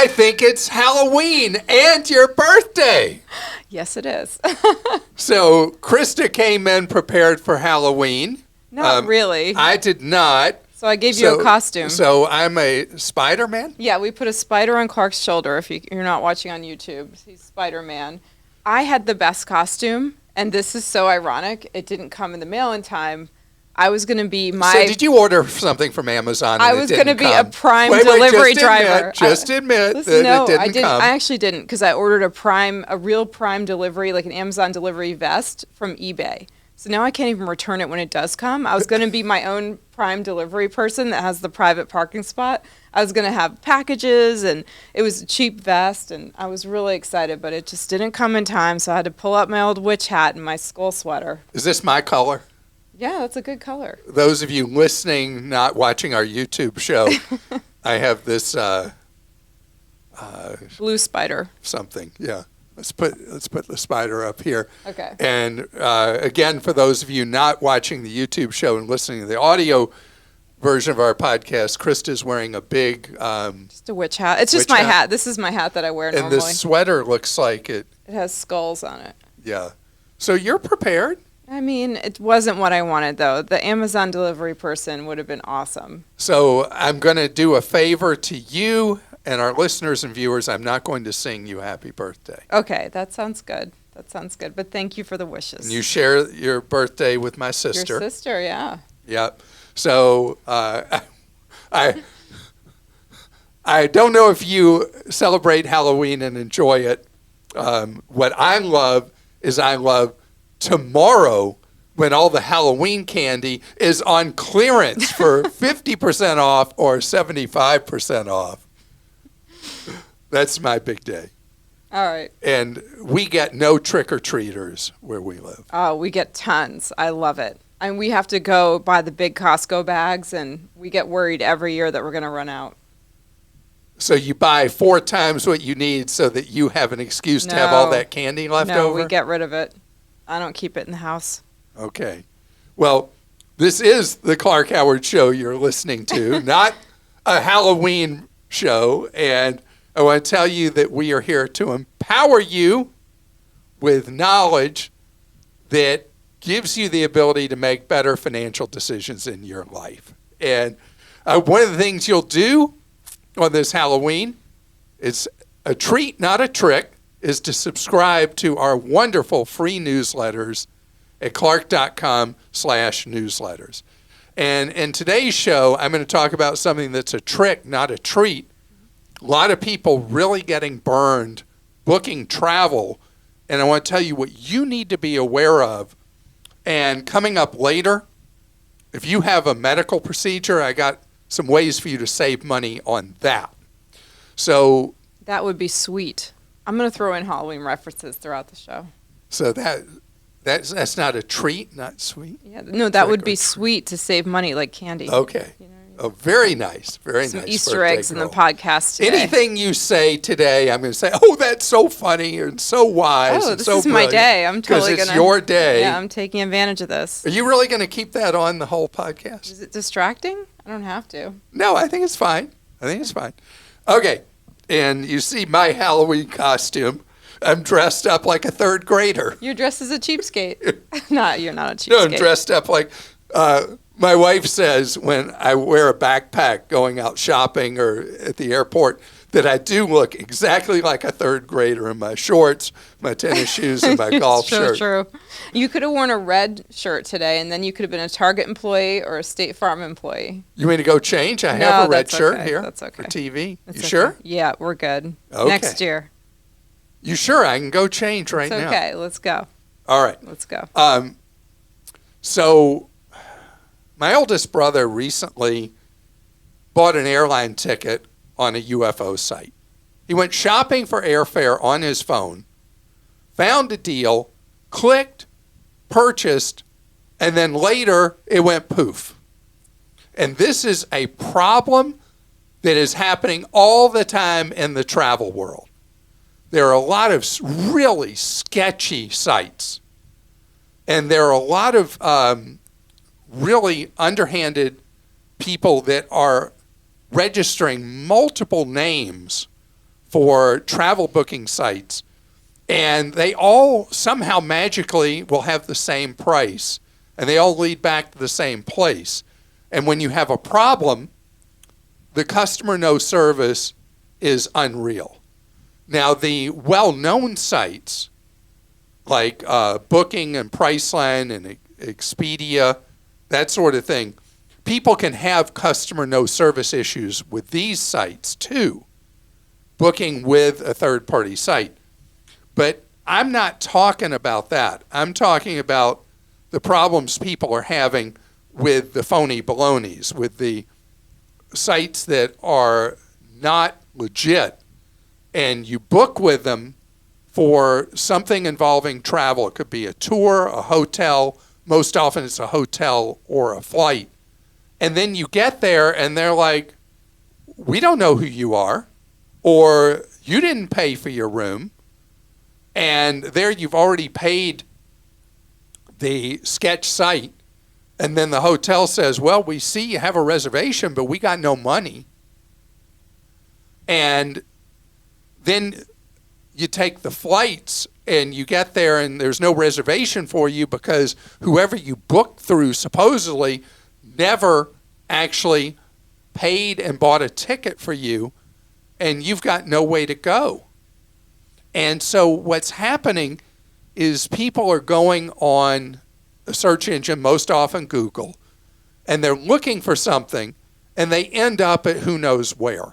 I think it's Halloween and your birthday. Yes, it is. So Christa came in prepared for Halloween. Not really. I did not. So I gave you a costume. So I'm a Spider-Man? Yeah, we put a spider on Clark's shoulder. If you're not watching on YouTube, he's Spider-Man. I had the best costume, and this is so ironic. It didn't come in the mail in time. I was going to be So did you order something from Amazon? I was going to be a Prime delivery driver. Just admit that it didn't come. I actually didn't, because I ordered a real Prime delivery, like an Amazon delivery vest from eBay. So now I can't even return it when it does come. I was going to be my own Prime delivery person that has the private parking spot. I was going to have packages, and it was a cheap vest, and I was really excited, but it just didn't come in time, so I had to pull out my old witch hat and my skull sweater. Is this my color? Yeah, that's a good color. Those of you listening, not watching our YouTube show, I have this blue spider. Something, yeah. Let's put the spider up here. Okay. And again, for those of you not watching the YouTube show and listening to the audio version of our podcast, Christa's wearing a big just a witch hat. It's just my hat. This is my hat that I wear normally. And the sweater looks like it has skulls on it. Yeah. So you're prepared? I mean, it wasn't what I wanted, though. The Amazon delivery person would have been awesome. So I'm going to do a favor to you and our listeners and viewers. I'm not going to sing you happy birthday. Okay, that sounds good. That sounds good. But thank you for the wishes. And you share your birthday with my sister. Your sister, yeah. Yep. So I don't know if you celebrate Halloween and enjoy it. What I love is tomorrow, when all the Halloween candy is on clearance for 50% off or 75% off. That's my big day. All right. And we get no trick-or-treaters where we live. Oh, we get tons. I love it. And we have to go buy the big Costco bags, and we get worried every year that we're going to run out. So you buy 4 times what you need so that you have an excuse to have all that candy left over? No, we get rid of it. I don't keep it in the house. Okay. Well, this is the Clark Howard Show you're listening to, not a Halloween show. And I want to tell you that we are here to empower you with knowledge that gives you the ability to make better financial decisions in your life. And one of the things you'll do on this Halloween, it's a treat, not a trick, is to subscribe to our wonderful free newsletters at clark.com/newsletters. And in today's show, I'm going to talk about something that's a trick, not a treat. A lot of people really getting burned booking travel, and I want to tell you what you need to be aware of. And coming up later, if you have a medical procedure, I got some ways for you to save money on that. So that would be sweet. I'm going to throw in Halloween references throughout the show. So that's not a treat, not sweet? Yeah, no, that would be sweet to save money like candy. Okay. You know what I mean? Oh, very nice. Very Some nice. Easter eggs in the podcast today. Anything you say today, I'm going to say, oh, that's so funny and so wise. Oh, and this so is my day. I'm totally going to. Because it's your day. Yeah, I'm taking advantage of this. Are you really going to keep that on the whole podcast? Is it distracting? I don't have to. No, I think it's fine. Okay. And you see my Halloween costume. I'm dressed up like a third grader. You're dressed as a cheapskate. No, you're not a cheapskate. No, I'm dressed up like, my wife says when I wear a backpack going out shopping or at the airport that I do look exactly like a third grader in my shorts, my tennis shoes, and my golf shirt. True. You could have worn a red shirt today, and then you could have been a Target employee or a State Farm employee. You mean to go change? I have a red shirt okay. here That's okay. for TV. That's you okay. sure? Yeah, we're good. Okay. Next year. You sure? I can go change right now. Okay, let's go. All right. Let's go. So my oldest brother recently bought an airline ticket on a UFO site. He went shopping for airfare on his phone, found a deal, clicked, purchased, and then later it went poof. And this is a problem that is happening all the time in the travel world. There are a lot of really sketchy sites, and there are a lot of really underhanded people that are registering multiple names for travel booking sites, and they all somehow magically will have the same price, and they all lead back to the same place. And when you have a problem, the customer no service is unreal. Now, the well-known sites like Booking and Priceline and Expedia, that sort of thing, people can have customer no service issues with these sites too, booking with a third-party site. But I'm not talking about that. I'm talking about the problems people are having with the phony balonies, with the sites that are not legit, and you book with them for something involving travel. It could be a tour, a hotel. Most often it's a hotel or a flight. And then you get there and they're like, we don't know who you are, or you didn't pay for your room. And there you've already paid the sketch site. And then the hotel says, well, we see you have a reservation, but we got no money. And then you take the flights and you get there and there's no reservation for you because whoever you booked through supposedly never actually paid and bought a ticket for you, and you've got no way to go. And so what's happening is people are going on a search engine, most often Google, and they're looking for something, and they end up at who knows where.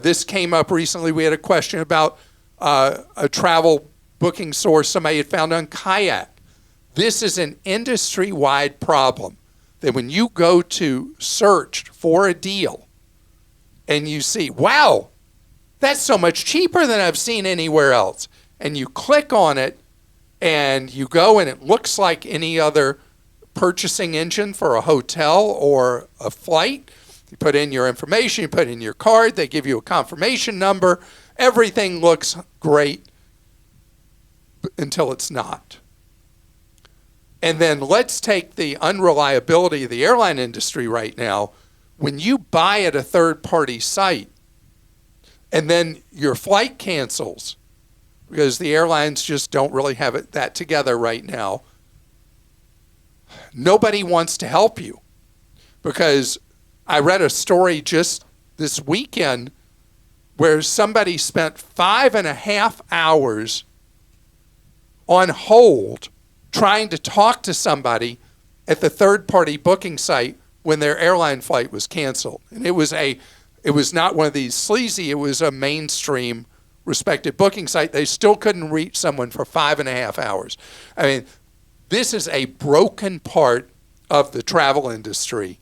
This came up recently. We had a question about a travel booking source somebody had found on Kayak. This is an industry-wide problem, that when you go to search for a deal and you see, wow, that's so much cheaper than I've seen anywhere else, and you click on it and you go and it looks like any other purchasing engine for a hotel or a flight. You put in your information, you put in your card, they give you a confirmation number, everything looks great until it's not. And then let's take the unreliability of the airline industry right now. When you buy at a third-party site and then your flight cancels because the airlines just don't really have that together right now, nobody wants to help you. Because I read a story just this weekend where somebody spent 5.5 hours on hold trying to talk to somebody at the third-party booking site when their airline flight was canceled. And it was not one of these sleazy, it was a mainstream respected booking site. They still couldn't reach someone for 5.5 hours. I mean, this is a broken part of the travel industry.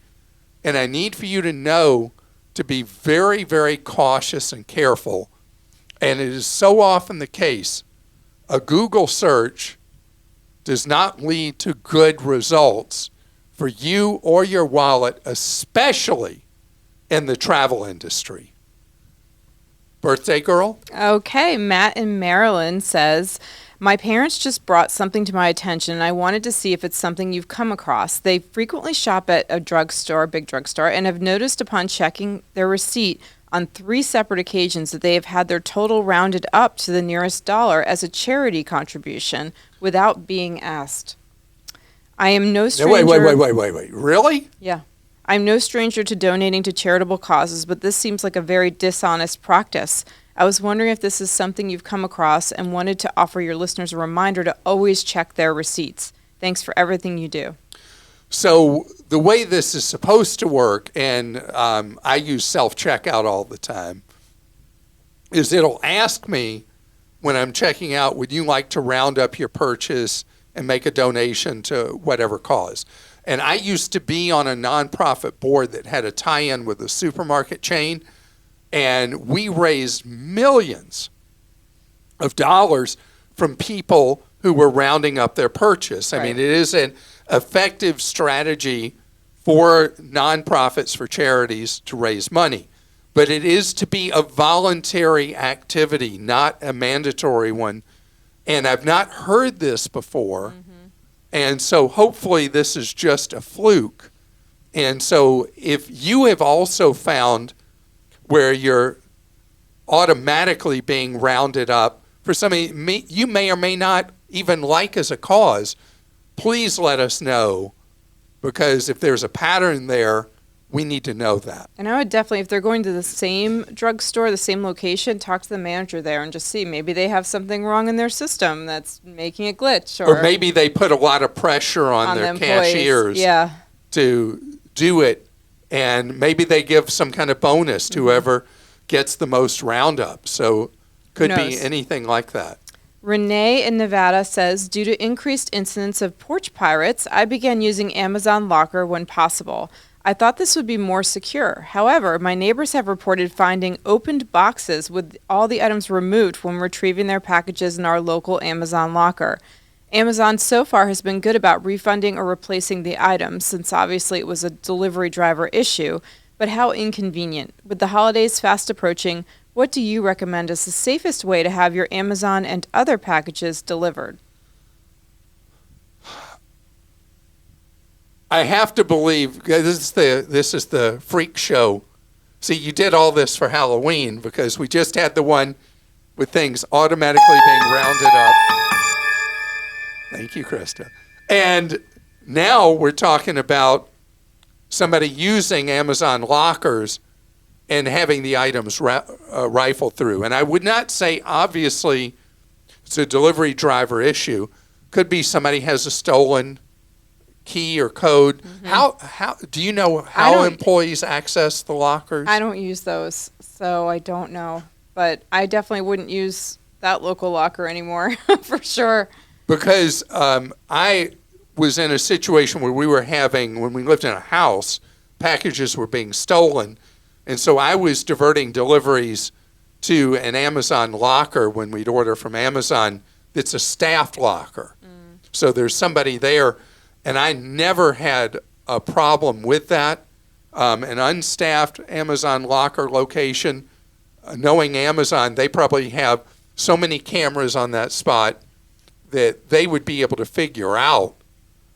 And I need for you to know to be very, very cautious and careful. And it is so often the case, a Google search does not lead to good results for you or your wallet, especially in the travel industry. Birthday girl? Okay, Matt in Maryland says, my parents just brought something to my attention, and I wanted to see if it's something you've come across. They frequently shop at a drugstore, big drugstore, and have noticed upon checking their receipt on 3 separate occasions that they have had their total rounded up to the nearest dollar as a charity contribution without being asked. I am no stranger... Wait. Really? Yeah. I'm no stranger to donating to charitable causes, but this seems like a very dishonest practice. I was wondering if this is something you've come across and wanted to offer your listeners a reminder to always check their receipts. Thanks for everything you do. So the way this is supposed to work, and I use self-checkout all the time, is it'll ask me when I'm checking out, would you like to round up your purchase and make a donation to whatever cause? And I used to be on a nonprofit board that had a tie-in with a supermarket chain, and we raised millions of dollars from people who were rounding up their purchase. I mean, it is an effective strategy for nonprofits, for charities to raise money. But it is to be a voluntary activity, not a mandatory one. And I've not heard this before. Mm-hmm. And so hopefully this is just a fluke. And so if you have also found where you're automatically being rounded up for something you may or may not even like as a cause, please let us know, because if there's a pattern there, we need to know that. And I would definitely, if they're going to the same drugstore, the same location, talk to the manager there and just see. Maybe they have something wrong in their system that's making it glitch. Or maybe they put a lot of pressure on their the cashiers to do it. And maybe they give some kind of bonus to whoever gets the most roundup. So could be anything like that. Renee in Nevada says, due to increased incidents of porch pirates, I began using Amazon Locker when possible. I thought this would be more secure. However, my neighbors have reported finding opened boxes with all the items removed when retrieving their packages in our local Amazon Locker. Amazon so far has been good about refunding or replacing the items, since obviously it was a delivery driver issue, but how inconvenient. With the holidays fast approaching, what do you recommend as the safest way to have your Amazon and other packages delivered? I have to believe this is the freak show. See, you did all this for Halloween because we just had the one with things automatically being rounded up. Thank you, Christa. And now we're talking about somebody using Amazon lockers and having the items rifled through. And I would not say, obviously, it's a delivery driver issue. Could be somebody has a stolen key or code. How do you know how employees access the lockers? I don't use those, so I don't know. But I definitely wouldn't use that local locker anymore, for sure. Because I was in a situation where when we lived in a house, packages were being stolen. And so I was diverting deliveries to an Amazon locker when we'd order from Amazon that's a staffed locker. So there's somebody there. And I never had a problem with that. An unstaffed Amazon locker location, knowing Amazon, they probably have so many cameras on that spot that they would be able to figure out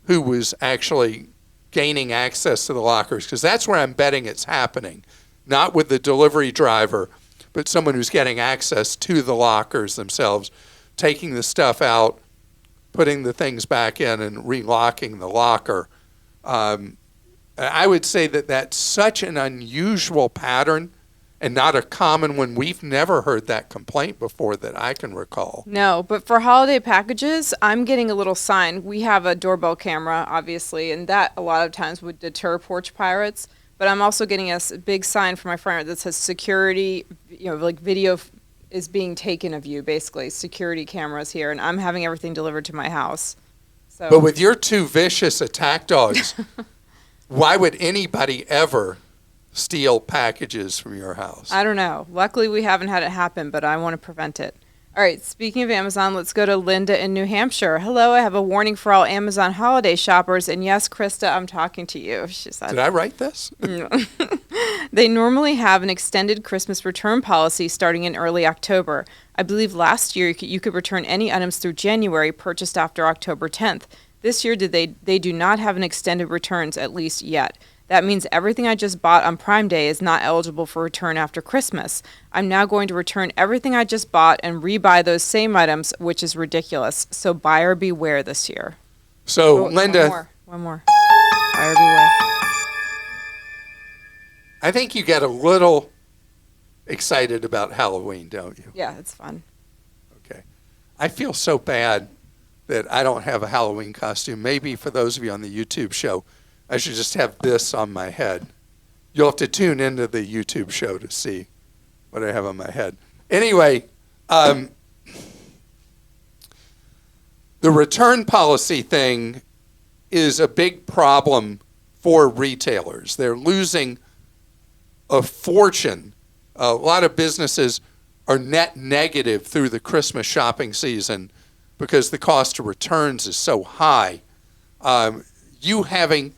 who was actually gaining access to the lockers, because that's where I'm betting it's happening. Not with the delivery driver, but someone who's getting access to the lockers themselves, taking the stuff out, putting the things back in, and relocking the locker. I would say that that's such an unusual pattern and not a common one. We've never heard that complaint before that I can recall. No, but for holiday packages, I'm getting a little sign. We have a doorbell camera, obviously, and that a lot of times would deter porch pirates. But I'm also getting a big sign from my friend that says security, like video is being taken of you, basically. Security cameras here, and I'm having everything delivered to my house. So. But with your two vicious attack dogs, why would anybody ever steal packages from your house? I don't know. Luckily, we haven't had it happen, but I want to prevent it. All right, speaking of Amazon, let's go to Linda in New Hampshire. Hello, I have a warning for all Amazon holiday shoppers. And yes, Christa, I'm talking to you, she said. Did I write this? They normally have an extended Christmas return policy starting in early October. I believe last year you could return any items through January purchased after October 10th. This year, they do not have an extended returns, at least yet. That means everything I just bought on Prime Day is not eligible for return after Christmas. I'm now going to return everything I just bought and rebuy those same items, which is ridiculous. So buyer beware this year. So, Linda. One more. Buyer beware. I think you get a little excited about Halloween, don't you? Yeah, it's fun. Okay. I feel so bad that I don't have a Halloween costume. Maybe for those of you on the YouTube show, I should just have this on my head. You'll have to tune into the YouTube show to see what I have on my head. Anyway, the return policy thing is a big problem for retailers. They're losing a fortune. A lot of businesses are net negative through the Christmas shopping season because the cost of returns is so high. You having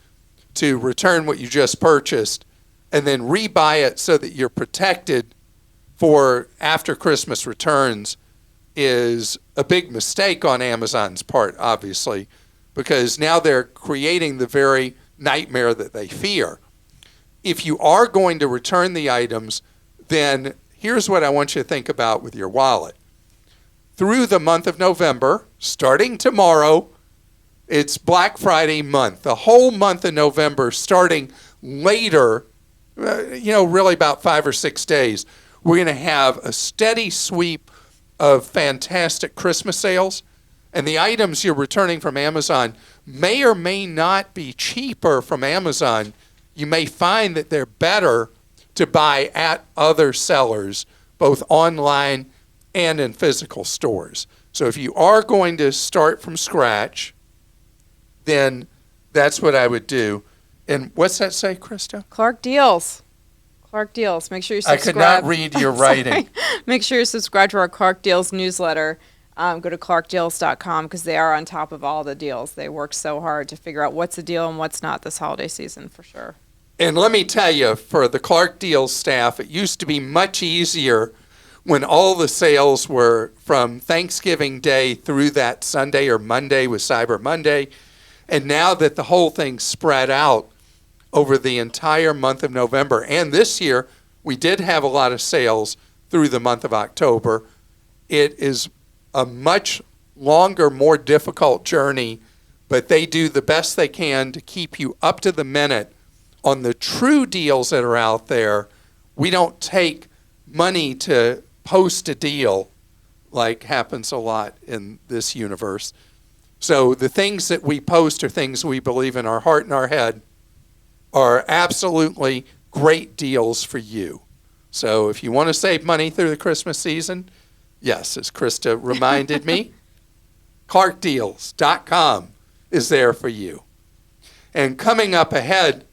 to return what you just purchased and then rebuy it so that you're protected for after Christmas returns is a big mistake on Amazon's part, obviously, because now they're creating the very nightmare that they fear. If you are going to return the items, then here's what I want you to think about with your wallet. Through the month of November, starting tomorrow, it's Black Friday month. The whole month of November, starting later, really about 5 or 6 days, we're going to have a steady sweep of fantastic Christmas sales. And the items you're returning from Amazon may or may not be cheaper from Amazon. You may find that they're better to buy at other sellers, both online and in physical stores. So if you are going to start from scratch, then that's what I would do. And what's that say, Christa? Clark Deals. Clark Deals. Make sure you subscribe. I could not read your writing. Make sure you subscribe to our Clark Deals newsletter. Go to clarkdeals.com because they are on top of all the deals. They work so hard to figure out what's a deal and what's not this holiday season, for sure. And let me tell you, for the Clark Deals staff, it used to be much easier when all the sales were from Thanksgiving Day through that Sunday or Monday with Cyber Monday. And now that the whole thing's spread out over the entire month of November, and this year we did have a lot of sales through the month of October, it is a much longer, more difficult journey, but they do the best they can to keep you up to the minute on the true deals that are out there. We don't take money to post a deal like happens a lot in this universe. So the things that we post are things we believe in our heart and our head are absolutely great deals for you. So if you want to save money through the Christmas season, yes, as Christa reminded me, clarkdeals.com is there for you. And coming up ahead,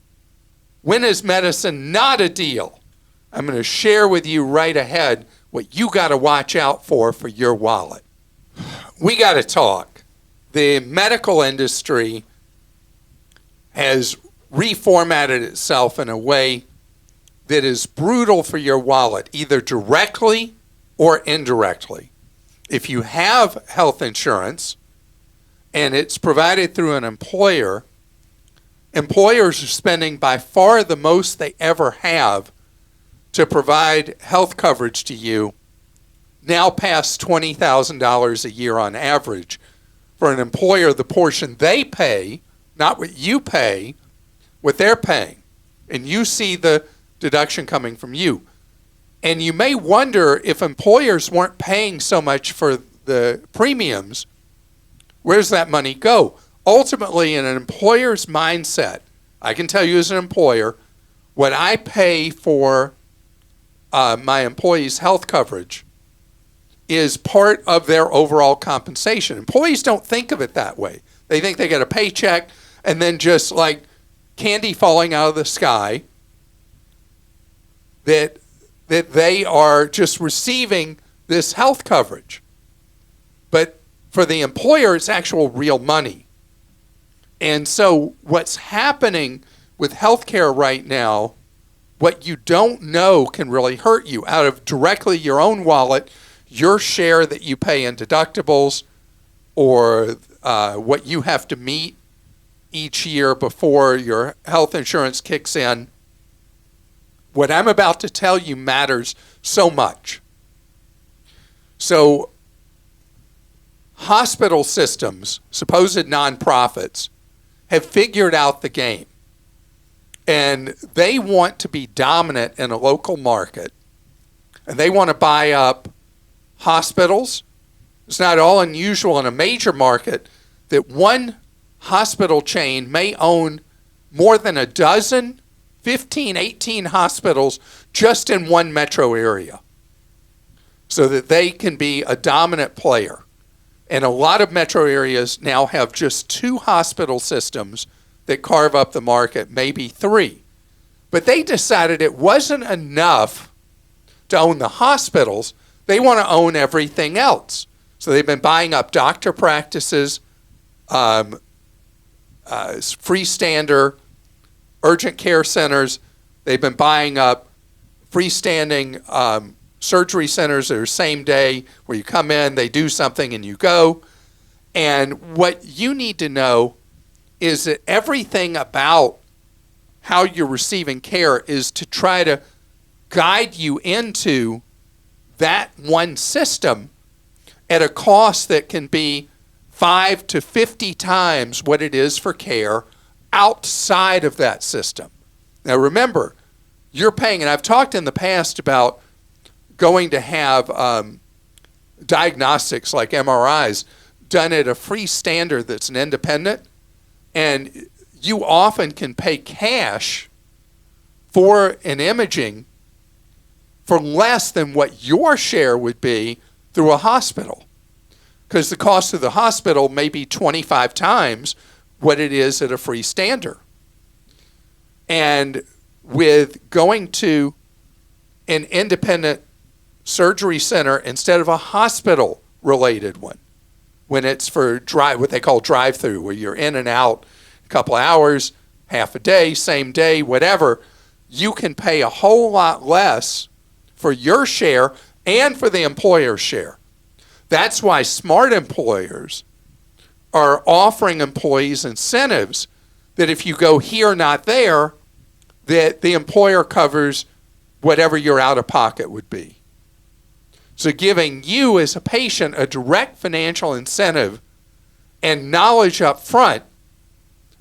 when is medicine not a deal? I'm going to share with you right ahead what you got to watch out for your wallet. We got to talk. The medical industry has reformatted itself in a way that is brutal for your wallet, either directly or indirectly. If you have health insurance and it's provided through an employer, employers are spending by far the most they ever have to provide health coverage to you, now past $20,000 a year on average. For an employer, the portion they pay, not what you pay, what they're paying. And you see the deduction coming from you. And you may wonder, if employers weren't paying so much for the premiums, where's that money go? Ultimately, in an employer's mindset, I can tell you as an employer, what I pay for my employees' health coverage is part of their overall compensation. Employees don't think of it that way. They think they get a paycheck and then just like candy falling out of the sky, that they are just receiving this health coverage. But for the employer, it's actual real money. And so what's happening with healthcare right now, what you don't know can really hurt you. Out of directly your own wallet, your share that you pay in deductibles, or what you have to meet each year before your health insurance kicks in. What I'm about to tell you matters so much. So hospital systems, supposed nonprofits, have figured out the game. And they want to be dominant in a local market. And they want to buy up hospitals. It's not at all unusual in a major market that one hospital chain may own more than a dozen, 15, 18 hospitals just in one metro area, so that they can be a dominant player. And a lot of metro areas now have just 2 hospital systems that carve up the market, maybe 3. But they decided it wasn't enough to own the hospitals. They want to own everything else. So they've been buying up doctor practices, freestander urgent care centers. They've been buying up freestanding surgery centers that are same day, where you come in, they do something, and you go. And what you need to know is that everything about how you're receiving care is to try to guide you into that one system at a cost that can be 5 to 50 times what it is for care outside of that system. Now remember, you're paying, and I've talked in the past about going to have diagnostics like MRIs done at a free standard that's an independent, and you often can pay cash for an imaging for less than what your share would be through a hospital, because the cost of the hospital may be 25 times what it is at a free standard. And with going to an independent surgery center instead of a hospital-related one, when it's for what they call drive-through, where you're in and out a couple hours, half a day, same day, whatever, you can pay a whole lot less for your share and for the employer's share. That's why smart employers are offering employees incentives that if you go here, not there, that the employer covers whatever your out-of-pocket would be. So giving you as a patient a direct financial incentive and knowledge up front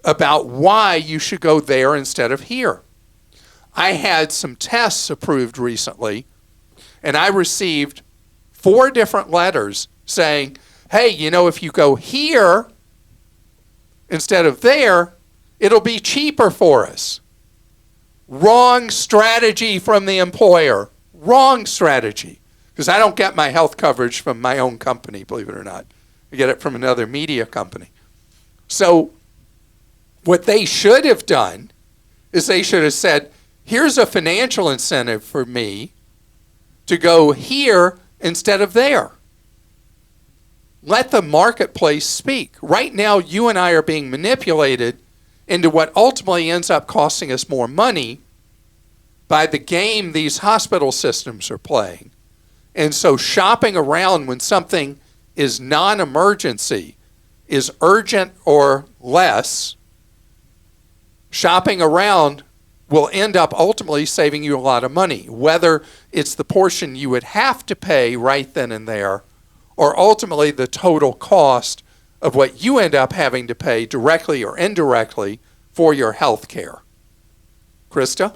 about why you should go there instead of here. I had some tests approved recently, and I received 4 different letters saying, hey, if you go here instead of there, it'll be cheaper for us. Wrong strategy from the employer. Wrong strategy. Because I don't get my health coverage from my own company, believe it or not. I get it from another media company. So what they should have done is they should have said, here's a financial incentive for me to go here instead of there. Let the marketplace speak. Right now, you and I are being manipulated into what ultimately ends up costing us more money by the game these hospital systems are playing. And so shopping around when something is non-emergency, is urgent or less, shopping around will end up ultimately saving you a lot of money, whether it's the portion you would have to pay right then and there, or ultimately the total cost of what you end up having to pay directly or indirectly for your health care. Christa?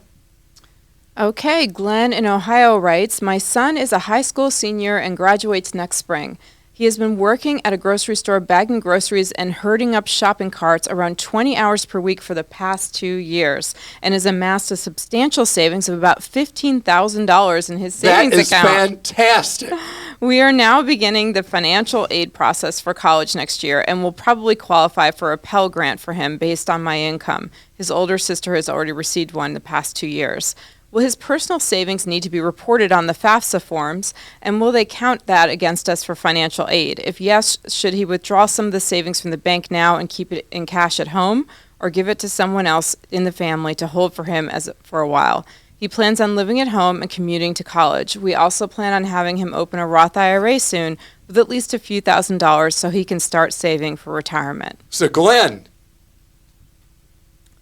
Okay, Glenn in Ohio writes, my son is a high school senior and graduates next spring. He has been working at a grocery store bagging groceries and herding up shopping carts around 20 hours per week for the past 2 years and has amassed a substantial savings of about $15,000 in his savings account. That is fantastic. We are now beginning the financial aid process for college next year and will probably qualify for a Pell Grant for him based on my income. His older sister has already received one the past 2 years. Will his personal savings need to be reported on the FAFSA forms, and will they count that against us for financial aid? If yes, should he withdraw some of the savings from the bank now and keep it in cash at home, or give it to someone else in the family to hold for him for a while? He plans on living at home and commuting to college. We also plan on having him open a Roth IRA soon with at least a few $1,000s so he can start saving for retirement. So Glenn,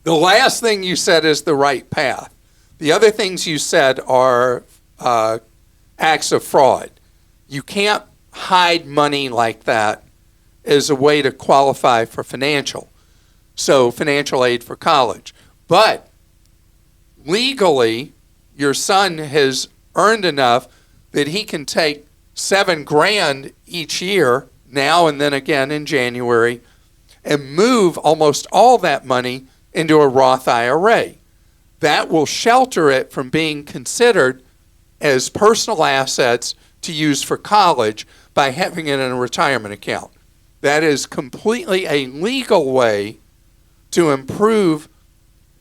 the last thing you said is the right path. The other things you said are acts of fraud. You can't hide money like that as a way to qualify for financial aid for college. But legally, your son has earned enough that he can take $7,000 each year, now and then again in January, and move almost all that money into a Roth IRA. That will shelter it from being considered as personal assets to use for college by having it in a retirement account. That is completely a legal way to improve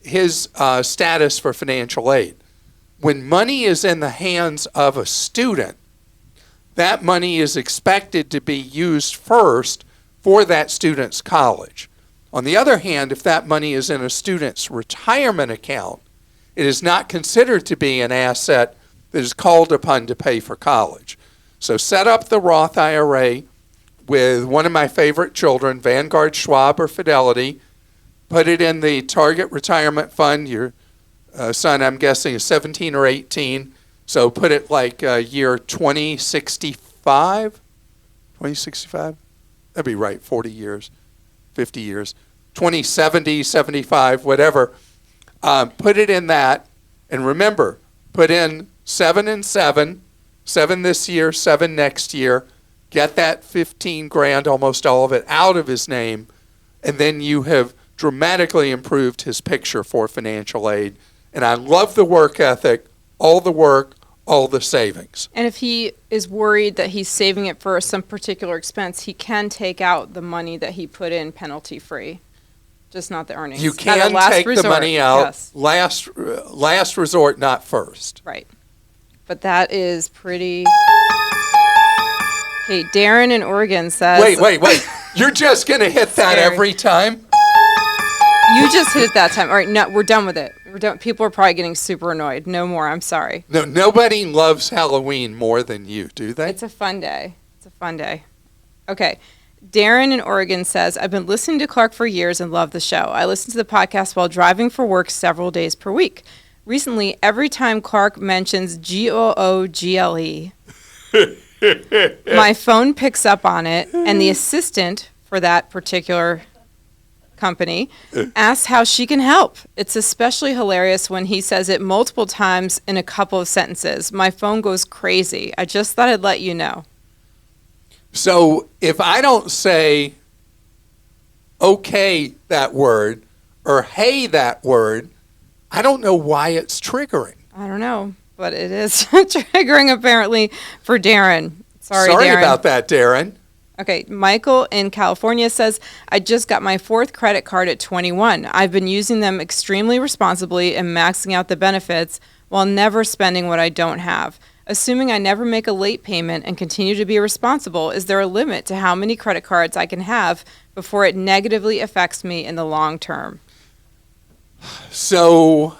his status for financial aid. When money is in the hands of a student, that money is expected to be used first for that student's college. On the other hand, if that money is in a student's retirement account, it is not considered to be an asset that is called upon to pay for college. So set up the Roth IRA with one of my favorite children, Vanguard, Schwab, or Fidelity. Put it in the target retirement fund. Your son, I'm guessing, is 17 or 18. So put it like year 2065. 2065? That'd be right, 40 years, 50 years. 2070, 75, whatever. Put it in that. And remember, put in 7 and 7. 7 this year, 7 next year. Get that 15 grand, almost all of it, out of his name. And then you have dramatically improved his picture for financial aid. And I love the work ethic, all the work, all the savings. And if he is worried that he's saving it for some particular expense, he can take out the money that he put in penalty free, just not the earnings. You can take the money out, yes. last resort, not first. Right. But that is pretty... Okay, Darren in Oregon says... Wait. You're just going to hit that every time? You just hit it that time. All right, no, we're done with it. We're done. People are probably getting super annoyed. No more. I'm sorry. No, nobody loves Halloween more than you, do they? It's a fun day. Okay. Darren in Oregon says, I've been listening to Clark for years and love the show. I listen to the podcast while driving for work several days per week. Recently, every time Clark mentions Google, my phone picks up on it, and the assistant for that particular company asks how she can help. It's especially hilarious when he says it multiple times in a couple of sentences. My phone goes crazy. I just thought I'd let you know. So if I don't say okay that word or hey that word, I don't know why it's triggering. I don't know, but it is triggering apparently for Darren. Sorry Darren. About that, Darren. Okay, Michael in California says, I just got my 4th credit card at 21. I've been using them extremely responsibly and maxing out the benefits while never spending what I don't have. Assuming I never make a late payment and continue to be responsible, is there a limit to how many credit cards I can have before it negatively affects me in the long term? So,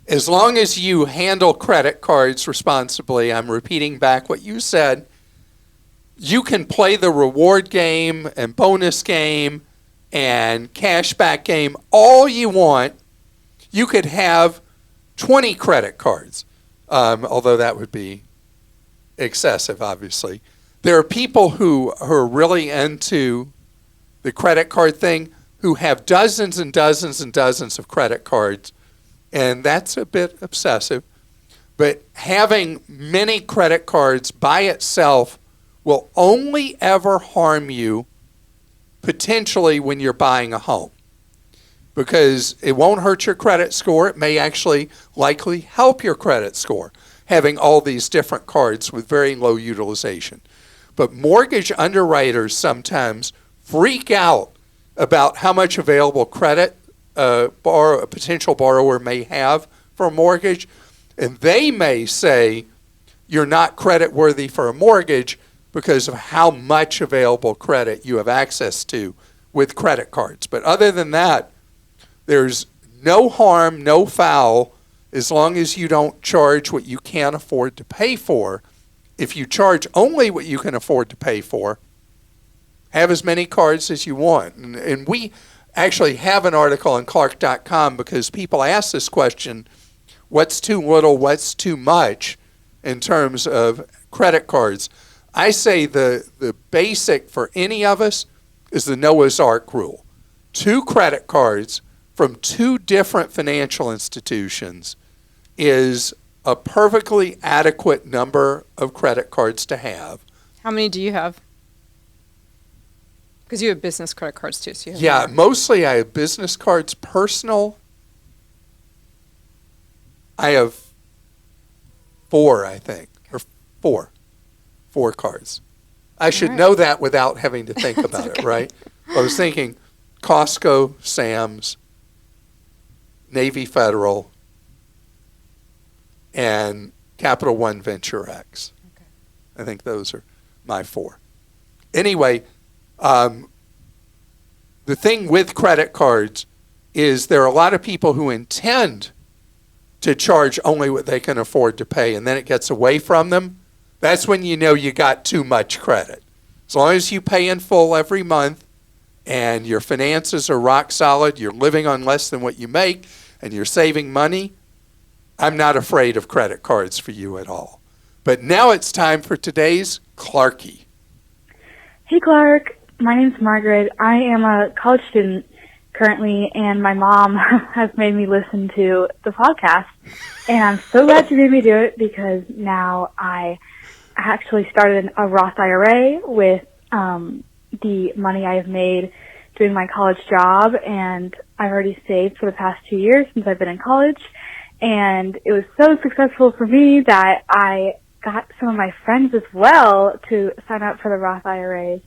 as long as you handle credit cards responsibly, I'm repeating back what you said, you can play the reward game and bonus game and cashback game all you want. You could have 20 credit cards, although that would be excessive, obviously. There are people who are really into the credit card thing who have dozens and dozens and dozens of credit cards, and that's a bit obsessive. But having many credit cards by itself will only ever harm you potentially when you're buying a home, because it won't hurt your credit score. It may actually likely help your credit score, having all these different cards with very low utilization. But mortgage underwriters sometimes freak out about how much available credit a potential borrower may have for a mortgage, and they may say you're not credit worthy for a mortgage because of how much available credit you have access to with credit cards. But other than that, there's no harm, no foul, as long as you don't charge what you can't afford to pay for. If you charge only what you can afford to pay for, have as many cards as you want. And we actually have an article on Clark.com because people ask this question, what's too little, what's too much in terms of credit cards? I say the basic for any of us is the Noah's Ark rule. 2 credit cards from 2 different financial institutions is a perfectly adequate number of credit cards to have. How many do you have? Because you have business credit cards too. So you have more. Mostly I have business cards. Personal, I have 4, I think, or 4 cards. I should know that without having to think about it, right? I was thinking Costco, Sam's, Navy Federal, and Capital One Venture X. Okay. I think those are my 4. Anyway, the thing with credit cards is there are a lot of people who intend to charge only what they can afford to pay, and then it gets away from them. That's when you know you got too much credit. As long as you pay in full every month and your finances are rock solid, you're living on less than what you make, and you're saving money, I'm not afraid of credit cards for you at all. But now it's time for today's Clarkie. Hey, Clark. My name's Margaret. I am a college student currently, and my mom has made me listen to the podcast. And I'm so glad she made me do it because now I actually started a Roth IRA with the money I have made doing my college job, and I've already saved for the past 2 years since I've been in college. And it was so successful for me that I got some of my friends as well to sign up for the Roth IRAs,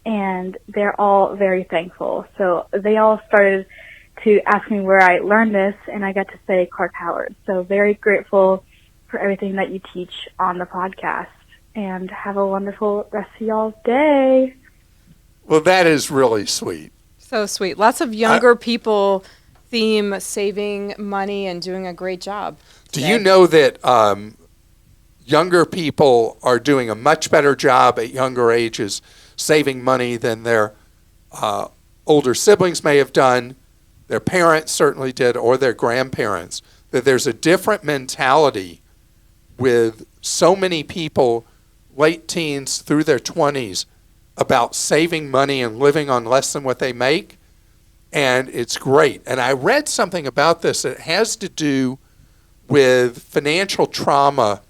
and they're all very thankful. So they all started to ask me where I learned this, and I got to say Clark Howard. So very grateful for everything that you teach on the podcast, and have a wonderful rest of y'all's day. Well, that is really sweet. So sweet. Lots of younger people theme saving money and doing a great job. Do you know that younger people are doing a much better job at younger ages saving money than their older siblings may have done, their parents certainly did, or their grandparents? That there's a different mentality with so many people, late teens through their 20s, about saving money and living on less than what they make. And it's great. And I read something about this that has to do with financial trauma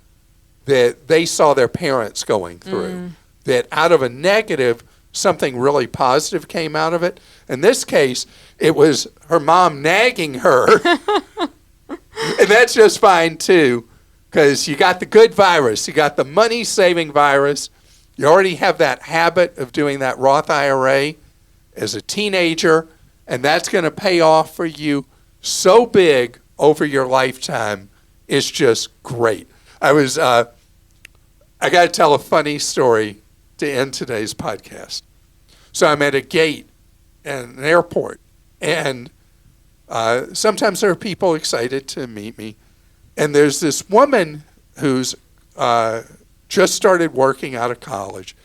that they saw their parents going through. That out of a negative, something really positive came out of it. In this case, it was her mom nagging her. And that's just fine, too, because you got the good virus. You got the money-saving virus. You already have that habit of doing that Roth IRA as a teenager, and that's going to pay off for you so big over your lifetime. It's just great. I got to tell a funny story to end today's podcast. So I'm at a gate at an airport, and sometimes there are people excited to meet me, and there's this woman who's just started working out of college,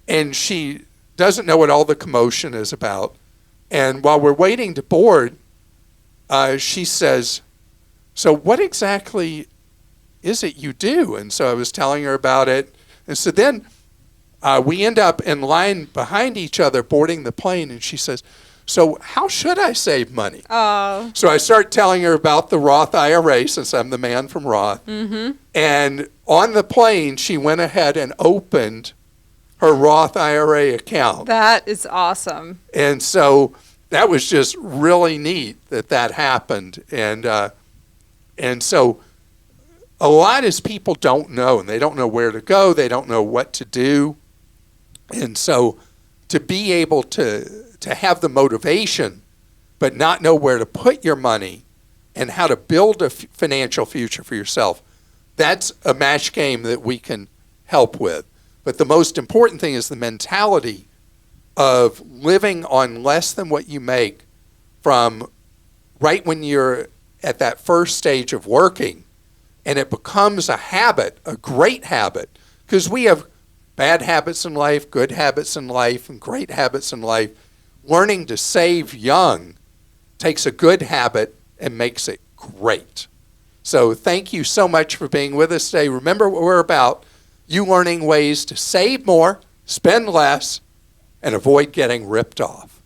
and she doesn't know what all the commotion is about. And while we're waiting to board, she says, "So what exactly is it you do?" And so I was telling her about it. And so then we end up in line behind each other boarding the plane, and she says, "So how should I save money?" Oh. So I start telling her about the Roth IRA, since I'm the man from Roth. Mm-hmm. And on the plane, she went ahead and opened her Roth IRA account. That is awesome. And so that was just really neat that happened. And so a lot of people don't know, and they don't know where to go. They don't know what to do. And so to be able to have the motivation but not know where to put your money and how to build a financial future for yourself, that's a match game that we can help with. But the most important thing is the mentality of living on less than what you make from right when you're at that first stage of working, and it becomes a habit, a great habit, because we have bad habits in life, good habits in life, and great habits in life. Learning to save young takes a good habit and makes it great. So thank you so much for being with us today. Remember what we're about, you learning ways to save more, spend less, and avoid getting ripped off.